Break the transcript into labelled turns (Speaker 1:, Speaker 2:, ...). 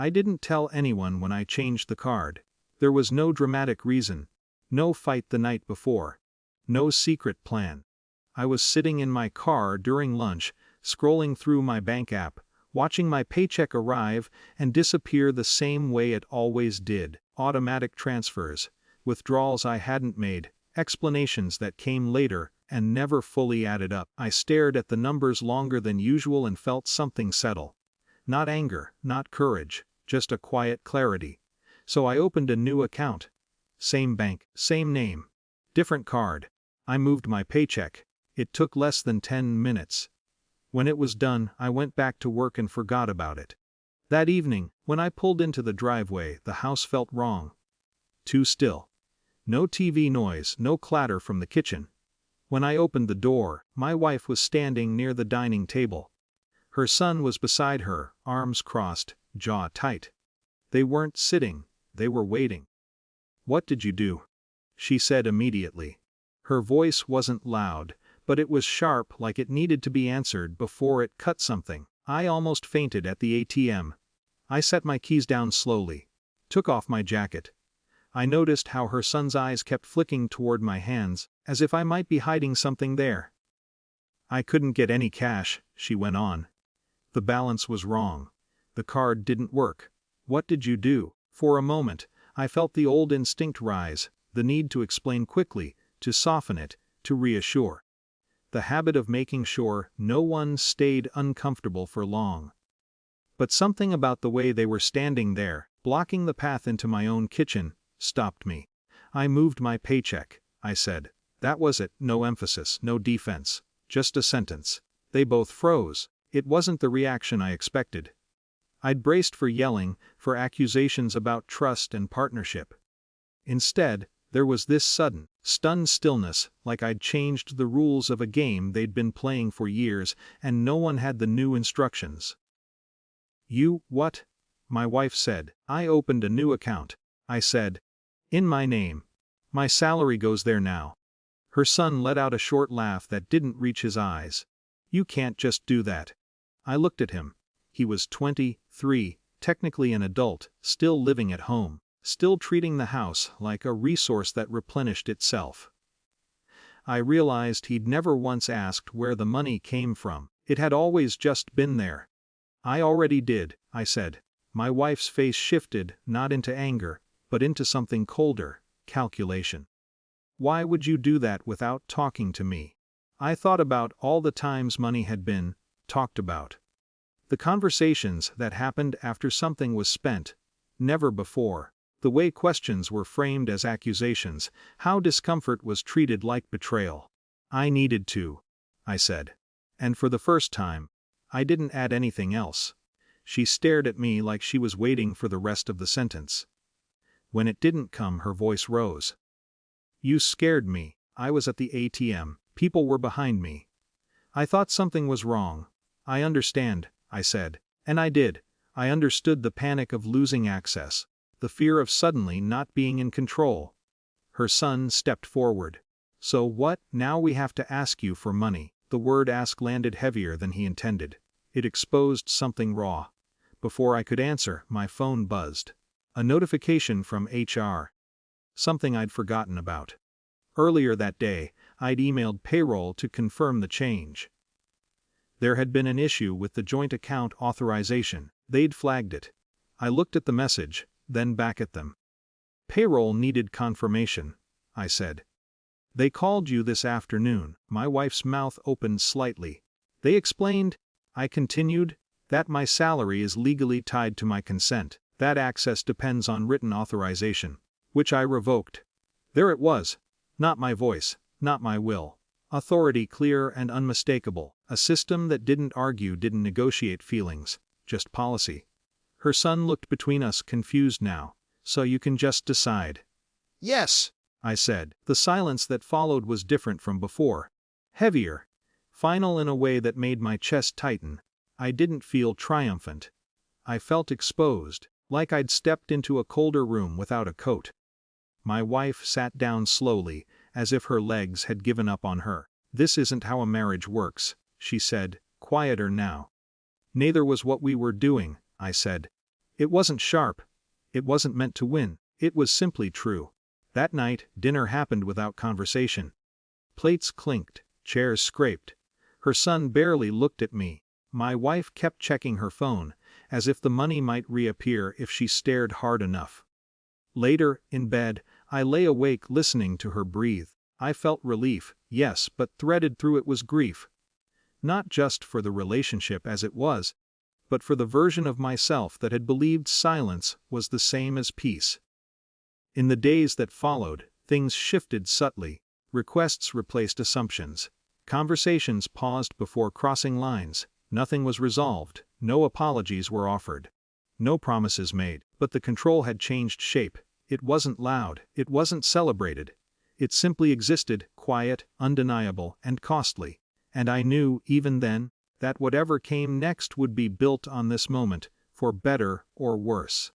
Speaker 1: I didn't tell anyone when I changed the card. There was no dramatic reason. No fight the night before. No secret plan. I was sitting in my car during lunch, scrolling through my bank app, watching my paycheck arrive and disappear the same way it always did. Automatic transfers, withdrawals I hadn't made, explanations that came later and never fully added up. I stared at the numbers longer than usual and felt something settle. Not anger, not courage, just a quiet clarity. So I opened a new account. Same bank, same name. Different card. I moved my paycheck. It took less than 10 minutes. When it was done, I went back to work and forgot about it. That evening, when I pulled into the driveway, the house felt wrong. Too still. No TV noise, no clatter from the kitchen. When I opened the door, my wife was standing near the dining table. Her son was beside her, arms crossed, jaw tight. They weren't sitting, they were waiting. "What did you do?" she said immediately. Her voice wasn't loud, but it was sharp, like it needed to be answered before it cut something. I almost fainted at the ATM. I set my keys down slowly. Took off my jacket. I noticed how her son's eyes kept flicking toward my hands, as if I might be hiding something there. "I couldn't get any cash," she went on. "The balance was wrong. The card didn't work. What did you do?" For a moment, I felt the old instinct rise, the need to explain quickly, to soften it, to reassure. The habit of making sure no one stayed uncomfortable for long. But something about the way they were standing there, blocking the path into my own kitchen, stopped me. "I moved my paycheck," I said. That was it, no emphasis, no defense, just a sentence. They both froze. It wasn't the reaction I expected. I'd braced for yelling, for accusations about trust and partnership. Instead, there was this sudden, stunned stillness, like I'd changed the rules of a game they'd been playing for years and no one had the new instructions. "You, what?" my wife said. "I opened a new account," I said. "In my name. My salary goes there now." Her son let out a short laugh that didn't reach his eyes. "You can't just do that." I looked at him. He was 23, technically an adult, still living at home, still treating the house like a resource that replenished itself. I realized he'd never once asked where the money came from. It had always just been there. "I already did," I said. My wife's face shifted, not into anger, but into something colder, calculation. "Why would you do that without talking to me?" I thought about all the times money had been talked about. The conversations that happened after something was spent. Never before. The way questions were framed as accusations, how discomfort was treated like betrayal. "I needed to," I said. And for the first time, I didn't add anything else. She stared at me like she was waiting for the rest of the sentence. When it didn't come, her voice rose. "You scared me." I was at the ATM. People were behind me. "I thought something was wrong." "I understand," I said. And I did. I understood the panic of losing access, the fear of suddenly not being in control. Her son stepped forward. "So what, now we have to ask you for money?" The word "ask" landed heavier than he intended. It exposed something raw. Before I could answer, my phone buzzed. A notification from HR. Something I'd forgotten about. Earlier that day, I'd emailed payroll to confirm the change. There had been an issue with the joint account authorization. They'd flagged it. I looked at the message, then back at them. "Payroll needed confirmation," I said. "They called you this afternoon." My wife's mouth opened slightly. "They explained," I continued, "that my salary is legally tied to my consent. That access depends on written authorization, which I revoked." There it was. Not my voice, not my will. Authority clear and unmistakable, a system that didn't argue, didn't negotiate feelings, just policy. Her son looked between us, confused now. "So you can just decide?" "Yes," I said. The silence that followed was different from before. Heavier. Final in a way that made my chest tighten. I didn't feel triumphant. I felt exposed, like I'd stepped into a colder room without a coat. My wife sat down slowly, as if her legs had given up on her. "This isn't how a marriage works," she said, quieter now. "Neither was what we were doing," I said. It wasn't sharp. It wasn't meant to win. It was simply true. That night, dinner happened without conversation. Plates clinked, chairs scraped. Her son barely looked at me. My wife kept checking her phone, as if the money might reappear if she stared hard enough. Later, in bed, I lay awake listening to her breathe. I felt relief, yes, but threaded through it was grief. Not just for the relationship as it was, but for the version of myself that had believed silence was the same as peace. In the days that followed, things shifted subtly. Requests replaced assumptions. Conversations paused before crossing lines. Nothing was resolved, no apologies were offered. No promises made, but the control had changed shape. It wasn't loud, it wasn't celebrated. It simply existed, quiet, undeniable, and costly. And I knew, even then, that whatever came next would be built on this moment, for better or worse.